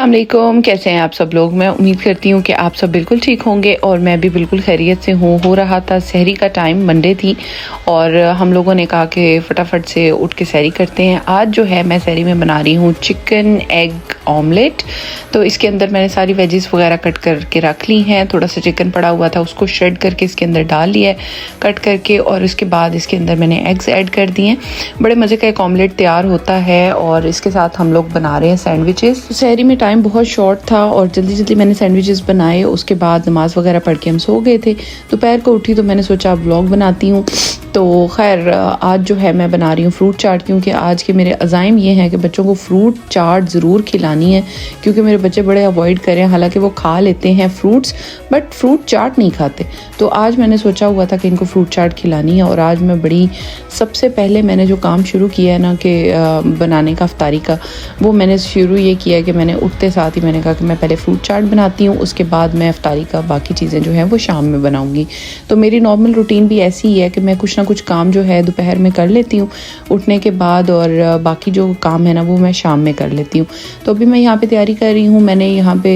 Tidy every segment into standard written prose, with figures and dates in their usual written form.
अस्सलामुअलैकुम, कैसे हैं आप सब लोग। मैं उम्मीद करती हूँ कि आप सब बिल्कुल ठीक होंगे और मैं भी बिल्कुल खैरियत से हूँ। हो रहा था सहरी का टाइम, मंडे थी और हम लोगों ने कहा कि फटाफट से उठ के सहरी करते हैं। आज जो है मैं सहरी में बना रही हूँ चिकन एग ऑमलेट। तो इसके अंदर मैंने सारी वेजेस वगैरह कट करके रख ली हैं। थोड़ा सा चिकन पड़ा हुआ था, उसको श्रेड करके इसके अंदर डाल लिया है कट करके, और उसके बाद इसके अंदर मैंने एग्स ऐड कर दिए हैं। बड़े मज़े का एक ऑमलेट तैयार होता है और इसके साथ हम लोग बना रहे हैं सैंडविचेस। सहरी में टाइम बहुत शॉर्ट था और जल्दी जल्दी मैंने सैंडविचेस बनाए। उसके बाद नमाज़ वगैरह पढ़ के हम सो गए थे। दोपहर को उठी तो मैंने सोचा व्लॉग बनाती हूँ। तो खैर आज जो है मैं बना रही हूँ फ्रूट चाट, क्योंकि आज के मेरे अज़ाइम ये हैं कि बच्चों को फ्रूट चाट ज़रूर खिलानी है, क्योंकि मेरे बच्चे बड़े अवॉइड करें। हालांकि वो खा लेते हैं फ्रूट्स, बट फ्रूट चाट नहीं खाते। तो आज मैंने सोचा हुआ था कि इनको फ्रूट चाट खिलानी है। और आज मैं बड़ी सबसे पहले मैंने जो काम शुरू किया है ना कि बनाने का अफ्तारी का, वो मैंने शुरू ये किया कि मैंने उठते साथ ही मैंने कहा कि मैं पहले फ्रूट चाट बनाती हूँ, उसके बाद मैं अफ्तारी का बाकी चीज़ें जो हैं वो शाम में बनाऊँगी। तो मेरी नॉर्मल रूटीन भी ऐसी ही है कि मैं कुछ ना कुछ काम जो है दोपहर में कर लेती हूँ उठने के बाद, और बाकी जो काम है ना वो मैं शाम में कर लेती हूँ। तो अभी मैं यहाँ पे तैयारी कर रही हूँ। मैंने यहाँ पे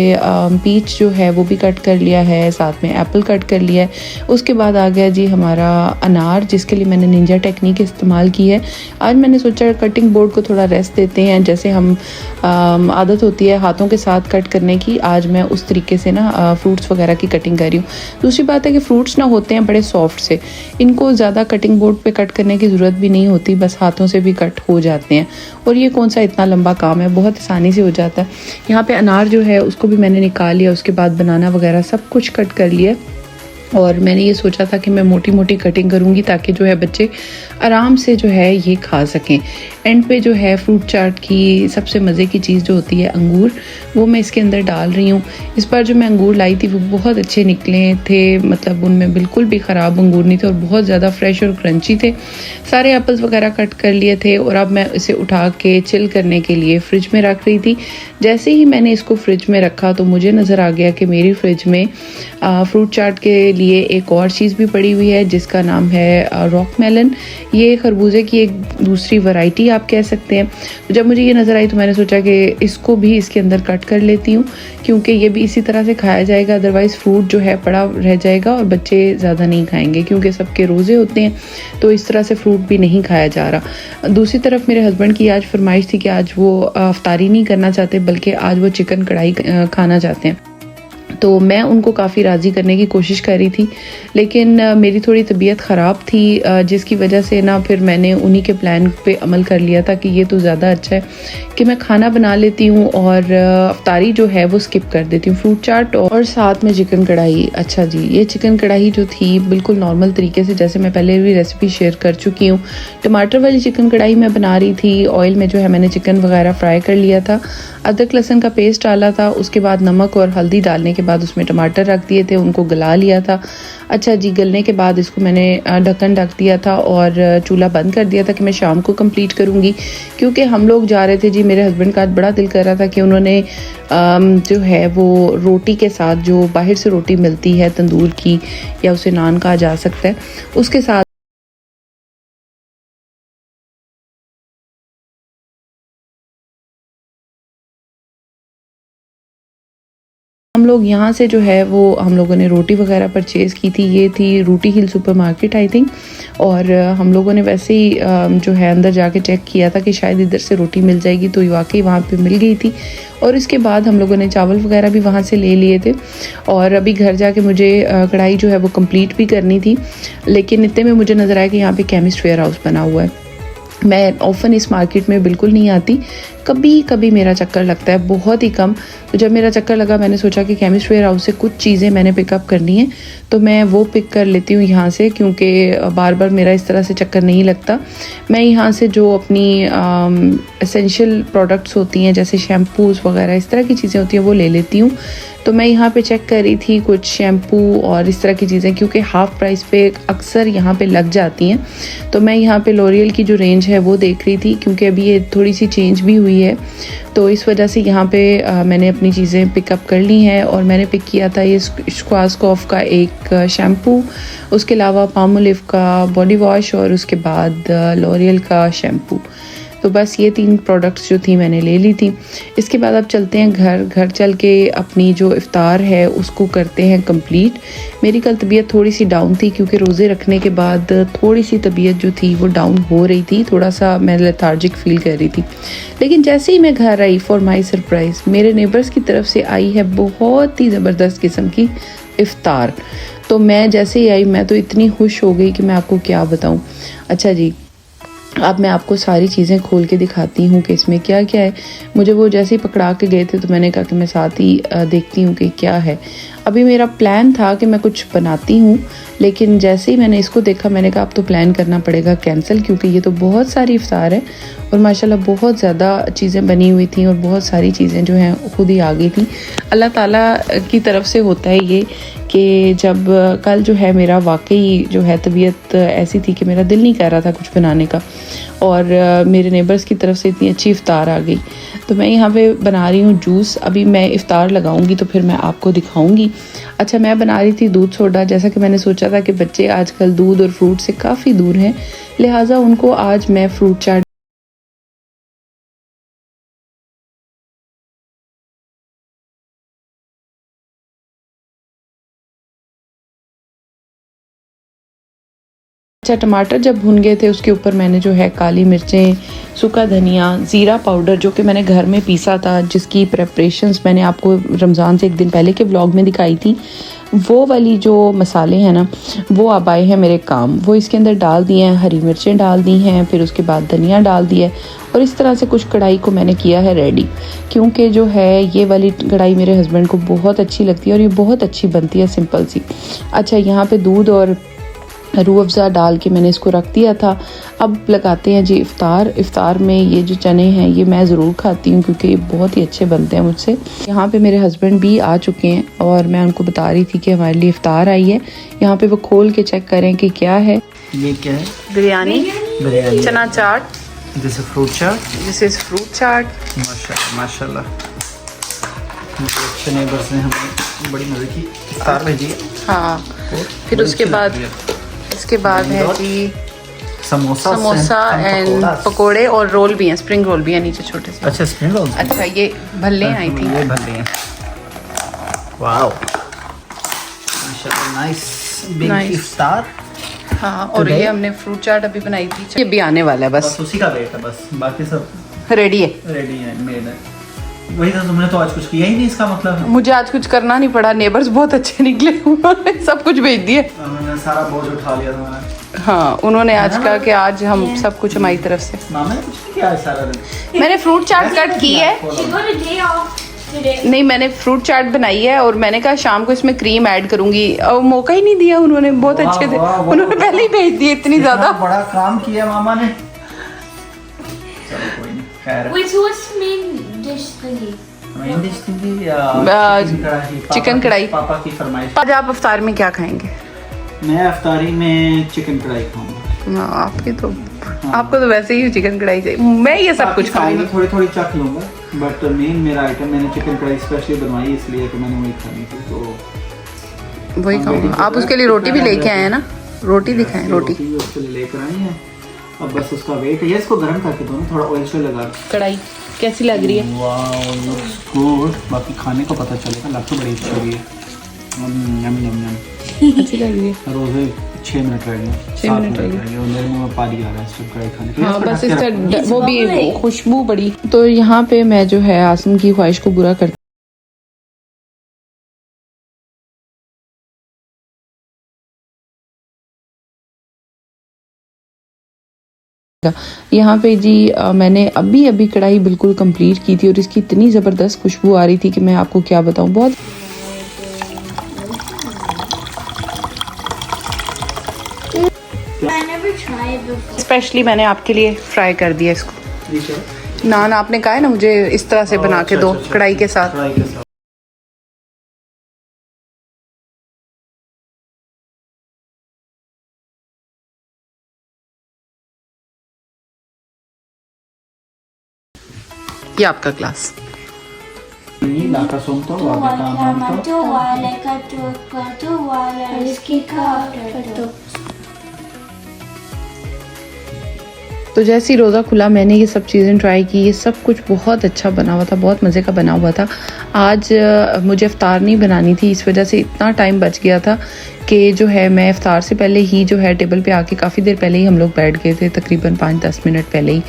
पीच जो है वो भी कट कर लिया है, साथ में एप्पल कट कर लिया है। उसके बाद आ गया जी हमारा अनार, जिसके लिए मैंने निंजा टेक्निक इस्तेमाल की है। आज मैंने सोचा कटिंग बोर्ड को थोड़ा रेस्ट देते हैं, जैसे हम आदत होती है हाथों के साथ कट करने की, आज मैं उस तरीके से ना फ्रूट्स वगैरह की कटिंग कर रही हूँ। दूसरी बात है कि फ्रूट्स ना होते हैं बड़े सॉफ्ट से, इनको ज़्यादा कटिंग बोर्ड पे कट करने की ज़रूरत भी नहीं होती, बस हाथों से भी कट हो जाते हैं। और ये कौन सा इतना लंबा काम है, बहुत आसानी से हो जाता है। यहाँ पे अनार जो है उसको भी मैंने निकाल लिया, उसके बाद बनाना वगैरह सब कुछ कट कर लिया। और मैंने ये सोचा था कि मैं मोटी मोटी कटिंग करूँगी ताकि जो है बच्चे आराम से जो है ये खा सकें। एंड पे जो है फ्रूट चाट की सबसे मज़े की चीज़ जो होती है अंगूर, वो मैं इसके अंदर डाल रही हूँ। इस बार जो मैं अंगूर लाई थी वो बहुत अच्छे निकले थे, मतलब उनमें बिल्कुल भी ख़राब अंगूर नहीं थे और बहुत ज़्यादा फ्रेश और क्रंची थे। सारे एप्पल्स वगैरह कट कर लिए थे और अब मैं इसे उठा के चिल करने के लिए फ़्रिज में रख रही थी। जैसे ही मैंने इसको फ्रिज में रखा तो मुझे नज़र आ गया कि मेरी फ्रिज में फ्रूट चाट के लिए एक और चीज़ भी पड़ी हुई है, जिसका नाम है रॉक मेलन। ये खरबूजे की एक दूसरी वैरायटी आप कह सकते हैं। तो जब मुझे ये नज़र आई तो मैंने सोचा कि इसको भी इसके अंदर कट कर लेती हूँ, क्योंकि ये भी इसी तरह से खाया जाएगा। अदरवाइज़ फ्रूट जो है पड़ा रह जाएगा और बच्चे ज़्यादा नहीं खाएंगे, क्योंकि सबके रोज़े होते हैं, तो इस तरह से फ्रूट भी नहीं खाया जा रहा। दूसरी तरफ मेरे हस्बैंड की आज फरमाइश थी कि आज वो अफ्तारी नहीं करना चाहते, बल्कि आज वो चिकन कढ़ाई खाना चाहते हैं। तो मैं उनको काफ़ी राज़ी करने की कोशिश कर रही थी, लेकिन मेरी थोड़ी तबीयत ख़राब थी, जिसकी वजह से ना फिर मैंने उन्हीं के प्लान पे अमल कर लिया था कि ये तो ज़्यादा अच्छा है कि मैं खाना बना लेती हूँ और अफ्तारी जो है वो स्किप कर देती हूँ। फ्रूट चाट और साथ में चिकन कढ़ाई। अच्छा जी, ये चिकन कढ़ाई जो थी बिल्कुल नॉर्मल तरीके से, जैसे मैं पहले भी रेसिपी शेयर कर चुकी हूँ। टमाटर वाली चिकन कढ़ाई मैं बना रही थी। ऑयल में जो है मैंने चिकन वगैरह फ्राई कर लिया था, अदरक लहसुन का पेस्ट डाला था, उसके बाद नमक और हल्दी डालने के बाद उसमें टमाटर रख दिए थे, उनको गला लिया था। अच्छा जी, गलने के बाद इसको मैंने ढक्कन ढक दिया था और चूल्हा बंद कर दिया था कि मैं शाम को कंप्लीट करूँगी, क्योंकि हम लोग जा रहे थे जी। मेरे हस्बैंड का बड़ा दिल कर रहा था कि उन्होंने जो है वो रोटी के साथ, जो बाहर से रोटी मिलती है तंदूर की या उसे नान कहा जा सकता है, उसके साथ हम लोग यहाँ से जो है वो हम लोगों ने रोटी वगैरह परचेज़ की थी। ये थी रूटी हिल सुपरमार्केट आई थिंक, और हम लोगों ने वैसे ही जो है अंदर जाके चेक किया था कि शायद इधर से रोटी मिल जाएगी, तो वाकई वहाँ पे मिल गई थी। और इसके बाद हम लोगों ने चावल वगैरह भी वहाँ से ले लिए थे। और अभी घर जाके मुझे कढ़ाई जो है वो कंप्लीट भी करनी थी, लेकिन इतने में मुझे नज़र आया कि यहाँ पे केमिस्ट वेयर हाउस बना हुआ है। मैं ऑफन इस मार्केट में बिल्कुल नहीं आती, कभी कभी मेरा चक्कर लगता है, बहुत ही कम। तो जब मेरा चक्कर लगा मैंने सोचा कि केमिस्ट वेयर हाउस से कुछ चीज़ें मैंने पिकअप करनी है, तो मैं वो पिक कर लेती हूँ यहाँ से, क्योंकि बार बार मेरा इस तरह से चक्कर नहीं लगता। मैं यहाँ से जो अपनी एसेंशियल प्रोडक्ट्स होती हैं, जैसे शैम्पूज़ वगैरह इस तरह की चीज़ें होती हैं, वो ले लेती हूँ। तो मैं यहाँ पे चेक कर रही थी कुछ शैम्पू और इस तरह की चीज़ें, क्योंकि हाफ़ प्राइस पे अक्सर यहाँ पे लग जाती हैं। तो मैं यहाँ पे लॉरियल की जो रेंज है वो देख रही थी, क्योंकि अभी ये थोड़ी सी चेंज भी हुई है, तो इस वजह से यहाँ पे मैंने अपनी चीज़ें पिकअप कर ली हैं। और मैंने पिक किया था ये स्क्वासकॉफ का एक शैम्पू, उसके अलावा पामोलिव का बॉडी वॉश और उसके बाद लॉरियल का शैम्पू। तो बस ये 3 प्रोडक्ट्स जो थी मैंने ले ली थी। इसके बाद अब चलते हैं घर चल के अपनी जो इफ़्तार है उसको करते हैं कंप्लीट। मेरी कल तबीयत थोड़ी सी डाउन थी क्योंकि रोज़े रखने के बाद थोड़ी सी तबीयत जो थी वो डाउन हो रही थी, थोड़ा सा मैं लेथार्जिक फील कर रही थी। लेकिन जैसे ही मैं घर आई, फॉर माई सरप्राइज़ मेरे नेबर्स की तरफ से आई है बहुत ही ज़बरदस्त किस्म की इफ़्तार। तो मैं जैसे ही आई मैं तो इतनी खुश हो गई कि मैं आपको क्या बताऊं। अच्छा जी, अब मैं आपको सारी चीज़ें खोल के दिखाती हूँ कि इसमें क्या क्या है। मुझे वो जैसे ही पकड़ा के गए थे तो मैंने कहा कि मैं साथ ही देखती हूँ कि क्या है। अभी मेरा प्लान था कि मैं कुछ बनाती हूँ, लेकिन जैसे ही मैंने इसको देखा मैंने कहा अब तो प्लान करना पड़ेगा कैंसिल, क्योंकि ये तो बहुत सारी इफ्तार है और माशाल्लाह बहुत ज़्यादा चीज़ें बनी हुई थी और बहुत सारी चीज़ें जो हैं खुद ही आ गई थी। अल्लाह ताला की तरफ से होता है ये कि जब कल जो है मेरा वाकई जो है तबीयत ऐसी थी कि मेरा दिल नहीं कर रहा था कुछ बनाने का, और मेरे नेबर्स की तरफ से इतनी अच्छी इफ़्तार आ गई। तो मैं यहाँ पे बना रही हूँ जूस। अभी मैं इफ़्तार लगाऊंगी तो फिर मैं आपको दिखाऊंगी। अच्छा, मैं बना रही थी दूध सोडा। जैसा कि मैंने सोचा था कि बच्चे आजकल दूध और फ्रूट से काफ़ी दूर हैं, लिहाजा उनको आज मैं फ्रूट चाट अच्छा, टमाटर जब भुन गए थे उसके ऊपर मैंने जो है काली मिर्चें, सूखा धनिया, ज़ीरा पाउडर जो कि मैंने घर में पीसा था, जिसकी प्रेपरेशंस मैंने आपको रमज़ान से एक दिन पहले के व्लॉग में दिखाई थी, वो वाली जो मसाले हैं ना वो अब आए हैं मेरे काम। वो इसके अंदर डाल दिए हैं, हरी मिर्चें डाल दी हैं, फिर उसके बाद धनिया डाल दिया और इस तरह से कुछ कढ़ाई को मैंने किया है रेडी, क्योंकि जो है ये वाली कढ़ाई मेरे हस्बैंड को बहुत अच्छी लगती है और ये बहुत अच्छी बनती है, सिंपल सी। अच्छा, यहाँ पे दूध और रूह अफ़ज़ा डाल के मैंने इसको रख दिया था। अब लगाते हैं जी इफ़्तार। इफ़्तार में ये जो चने हैं ये मैं ज़रूर खाती हूँ क्योंकि ये बहुत ही अच्छे बनते हैं मुझसे। यहाँ पे मेरे हस्बैंड भी आ चुके हैं और मैं उनको बता रही थी कि हमारे लिए इफ़्तार आई है। यहाँ पे वो खोल के चेक करें कि क्या है। ये क्या है? Biryani, chana chaat, this is fruit chaat, this is fruit chaat. माशाल्लाह माशाल्लाह, अच्छे नेबर्स ने हमें बड़ी मज़े की इफ़्तार भेजी है। हाँ, फिर उसके बाद इसके बाद है जी समोसा एंड पकोड़े और रोल भी हैं, स्प्रिंग रोल भी है नीचे छोटे से। अच्छा, स्प्रिंग रोल। अच्छा, ये भल्ले आई थी। ये भल्ले हैं। वाओ, माशाल्लाह, नाइस बिग इफ्तार। हाँ, और ये हमने फ्रूट चाट अभी बनाई थी, ये भी आने वाला है। बस उसी का वेट है, बस बाकी सब रेडी है, रेडी है, मेड है। वही तो, तुमने तो आज कुछ किया ही नहीं, इसका मतलब मुझे आज कुछ करना नहीं पड़ा। नेबर्स बहुत अच्छे निकले, उन्होंने सब कुछ भेज दिए। उन्होंने सारा बोझ उठा लिया तुम्हारा। हाँ, उन्होंने आज कहा कि आज हम सब कुछ हमारी तरफ से। मामा ने कुछ नहीं किया सारा दिन। मैंने फ्रूट चाट कट की है, नहीं मैंने फ्रूट चाट बनाई है और मैंने कहा शाम को इसमें क्रीम ऐड करूंगी, और मौका ही नहीं दिया उन्होंने। बहुत अच्छे थे, उन्होंने पहले ही भेज दिए, इतनी ज्यादा बड़ा काम किया मामा ने। चलो कोई नहीं, खैर। चिकन कढ़ाई। पापा की फरमाइश। आज आप इफ्तार में क्या खाएंगे? मैं इफ्तारी में चिकन कढ़ाई खाऊंगा। हाँ, आपको तो वैसे ही चिकन कढ़ाई चाहिए। मैं ये सब कुछ खाऊंगी, थोड़ी थोड़ी चख लूंगा, बट मेन मेरा आइटम मैंने चिकन कढ़ाई स्पेशली बनवाई इसलिए कि मैंने वही खानी थी, तो वही खाऊंगा। आप उसके लिए रोटी भी लेके आए हैं ना? रोटी दिखाएं। रोटी उसके लिए लेकर आई है, अब बस उसका वेट है। इसको गर्म करके दो ना, थोड़ा ऑयल से लगा। कढ़ाई कैसी लग रही है? Wow, looks good. बाकी खाने को पता चलेगा, लग तो बड़ी अच्छी हो रही है। यम यम यम, अच्छी लग रही है। रोजे 6 मिनट रह गए, 6 मिनट रह गए और मेरे मुंह में पानी आ रहा है इस कढ़ाई खाने के। हाँ, बस इसका वो भी खुशबू बड़ी। तो यहाँ पे मैं जो है आसिम की ख्वाहिश को बुरा करती यहाँ पे जी मैंने अभी कढ़ाई बिल्कुल कंप्लीट की थी और इसकी इतनी ज़बरदस्त खुशबू आ रही थी कि मैं आपको क्या बताऊँ। बहुत स्पेशली मैंने आपके लिए फ्राई कर दिया इसको। नान आपने कहा है ना मुझे इस तरह से बना के दो, कढ़ाई के साथ। ये आपका ग्लास। तो जैसे ही रोज़ा खुला मैंने ये सब चीज़ें ट्राई की, ये सब कुछ बहुत अच्छा बना हुआ था, बहुत मज़े का बना हुआ था। आज मुझे इफ़्तार नहीं बनानी थी, इस वजह से इतना टाइम बच गया था कि जो है मैं इफ़्तार से पहले ही जो है टेबल पे आके काफ़ी देर पहले ही हम लोग बैठ गए थे, तकरीबन 5-10 मिनट पहले ही।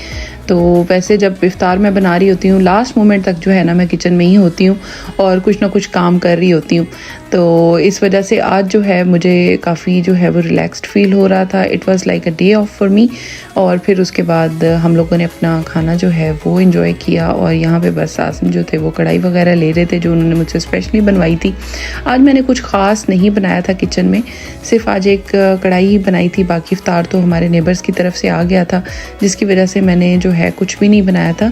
तो वैसे जब इफ़्तार मैं बना रही होती हूँ लास्ट मोमेंट तक जो है ना मैं किचन में ही होती हूँ और कुछ ना कुछ काम कर रही होती हूँ। तो इस वजह से आज जो है मुझे काफ़ी जो है वो रिलैक्स्ड फ़ील हो रहा था। It was like a day of for me. और फिर उसके बाद हम लोगों ने अपना खाना जो है वो एंजॉय किया और यहाँ पे बस आसिम जो थे वो कढ़ाई वगैरह ले रहे थे जो उन्होंने मुझसे स्पेशली बनवाई थी। आज मैंने कुछ ख़ास नहीं बनाया था किचन में, सिर्फ आज एक कढ़ाई ही बनाई थी, बाकी इफ्तार तो हमारे नेबर्स की तरफ से आ गया था जिसकी वजह से मैंने जो है कुछ भी नहीं बनाया था।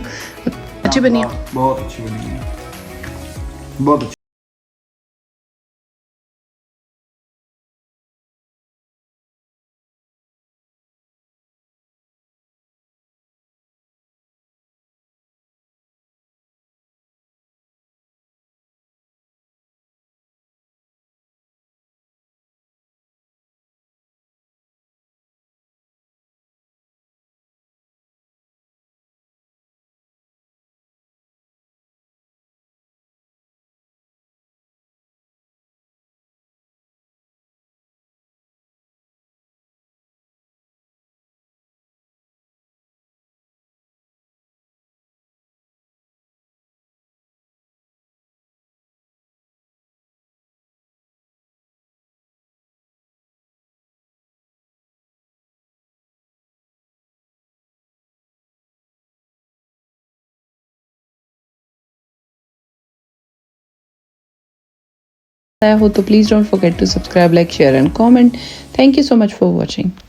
अच्छी बनी है, बहुत अच्छी बनी है, बहुत अच्छी। हो तो please don't forget to subscribe, like, share and comment. Thank you so much for watching.